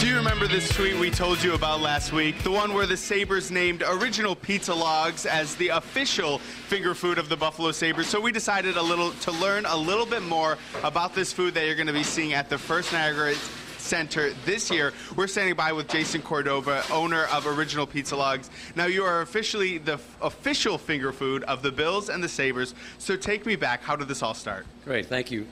Do you remember this tweet we told you about last week? The one where the Sabres named Original Pizza Logs as the official finger food of the Buffalo Sabres. So we decided to learn a little bit more about this food that you're going to be seeing at the First Niagara Center this year. We're standing by with Jason Cordova, owner of Original Pizza Logs. Now, you are officially the official finger food of the Bills and the Sabres. So take me back. How did this all start? Great, thank you.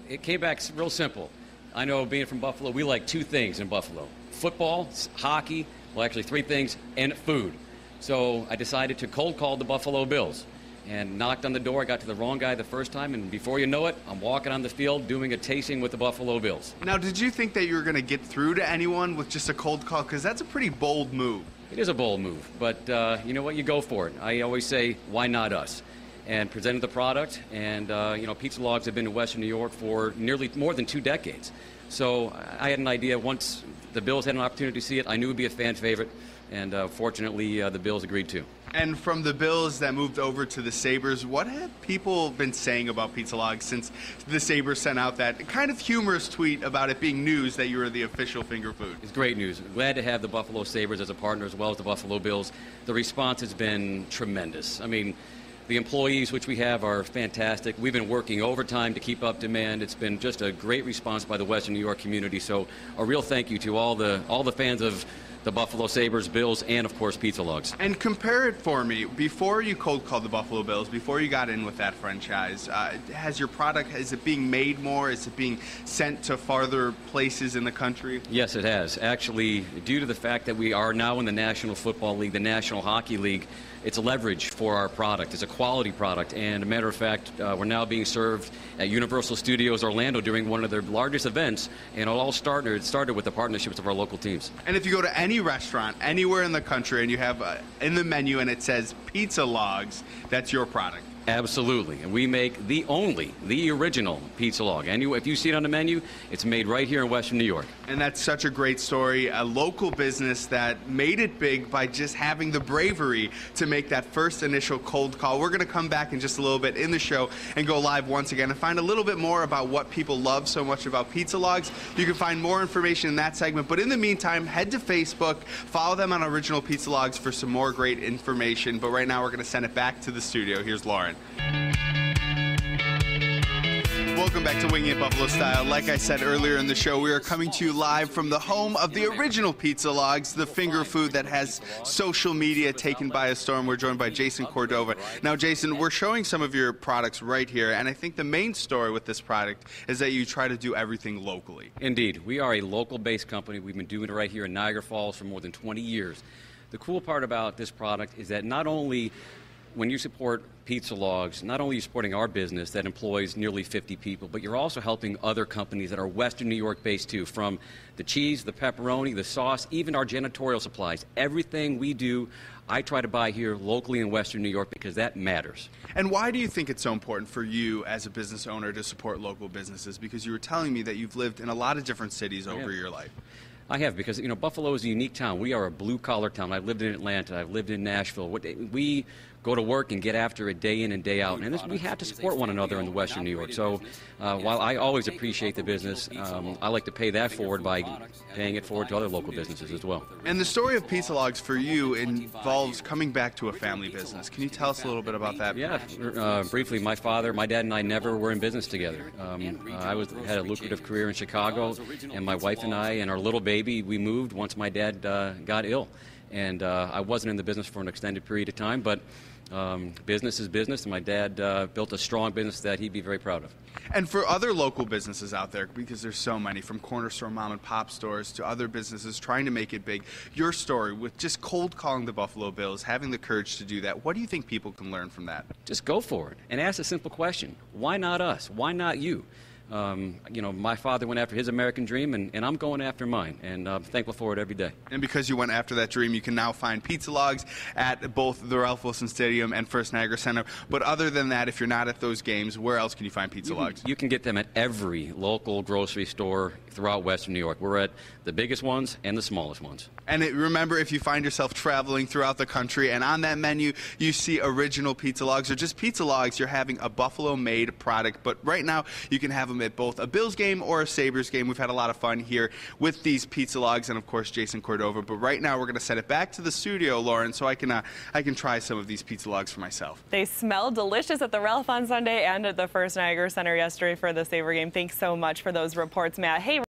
It came back real simple. I know, being from Buffalo, we like two things in Buffalo: football, hockey, well, actually three things, and food. So I decided to cold call the Buffalo Bills and knocked on the door. I got to the wrong guy the first time, and before you know it, I'm walking on the field doing a tasting with the Buffalo Bills. Now, did you think that you were going to get through to anyone with just a cold call? Because that's a pretty bold move. It is a bold move, but you know what? You go for it. I always say, why not us? And presented the product, and you know, Pizza Logs have been in Western New York for nearly more than 2 decades. So I had an idea. Once the Bills had an opportunity to see it, I knew it would be a fan favorite, and fortunately the Bills agreed to. And from the Bills that moved over to the Sabres, what have people been saying about Pizza Logs since the Sabres sent out that kind of humorous tweet about it being news that you were the official finger food? It's great news. Glad to have the Buffalo Sabres as a partner as well as the Buffalo Bills. The response has been tremendous. I mean, the employees, which we have, are fantastic. We've been working overtime to keep up demand. It's been just a great response by the Western New York community. So a real thank you to all the fans of the Buffalo Sabres, Bills, and of course Pizza Logs. And compare it for me. Before you cold called the Buffalo Bills, before you got in with that franchise, has your product, is it being made more? Is it being sent to farther places in the country? Yes, it has. Actually, due to the fact that we are now in the National Football League, the National Hockey League, it's leverage for our product. It's a quality product, and a matter of fact, we're now being served at Universal Studios Orlando during one of their largest events, and it all started with the partnerships of our local teams. And if you go to any restaurant anywhere in the country and you have in the menu and it says Pizza Logs, that's your product. Absolutely, and we make the original Pizza Log. And if you see it on the menu, it's made right here in Western New York. And that's such a great story, a local business that made it big by just having the bravery to make that first initial cold call. We're going to come back in just a little bit in the show and go live once again and find a little bit more about what people love so much about Pizza Logs. You can find more information in that segment, but in the meantime, head to Facebook, follow them on Original Pizza Logs for some more great information. But right now, we're going to send it back to the studio. Here's Lauren. Welcome back to Winging It Buffalo Style. Like I said earlier in the show, we are coming to you live from the home of the Original Pizza Logs, the finger food that has social media taken by a storm. We're joined by Jason Cordova. Now, Jason, we're showing some of your products right here, and I think the main story with this product is that you try to do everything locally. Indeed. We are a local-based company. We've been doing it right here in Niagara Falls for more than 20 years. The cool part about this product is that not only when you support Pizza Logs, not only are you supporting our business that employs nearly 50 people, but you're also helping other companies that are Western New York based too, from the cheese, the pepperoni, the sauce, even our janitorial supplies. Everything we do, I try to buy here locally in Western New York because that matters. And why do you think it's so important for you as a business owner to support local businesses? Because you were telling me that you've lived in a lot of different cities over your life. I have, because, you know, Buffalo is a unique town. We are a blue-collar town. I've lived in Atlanta. I've lived in Nashville. We go to work and get after it day in and day out. And we have to support one another in the Western New York. So while I always appreciate the business, I like to pay that forward by paying it forward to other local businesses as well. And the story of Pizza Logs for you involves coming back to a family business. Can you tell us a little bit about that? Yeah, briefly, my dad and I never were in business together. I had a lucrative career in Chicago, and my wife and I and our little baby, we moved once my dad got ill. And I wasn't in the business for an extended period of time, but business is business, and my dad built a strong business that he'd be very proud of. And for other local businesses out there, because there's so many, from corner store mom and pop stores to other businesses trying to make it big, your story with just cold calling the Buffalo Bills, having the courage to do that, what do you think people can learn from that? Just go for it and ask a simple question. Why not us? Why not you? You know, my father went after his American dream, and I'm going after mine, and I'm thankful for it every day. And because you went after that dream, you can now find Pizza Logs at both the Ralph Wilson Stadium and First Niagara Center. But other than that, if you're not at those games, where else can you find Pizza Logs? You can get them at every local grocery store throughout Western New York. We're at the biggest ones and the smallest ones. And remember, if you find yourself traveling throughout the country and on that menu you see Original Pizza Logs or just Pizza Logs, you're having a Buffalo-made product. But right now, you can have them them at both a Bills game or a Sabres game. We've had a lot of fun here with these pizza logs and, of course, Jason Cordova. But right now we're going to send it back to the studio, Lauren, so I can try some of these pizza logs for myself. They smell delicious at the Ralph on Sunday and at the First Niagara Center yesterday for the Sabre game. Thanks so much for those reports, Matt. Hey.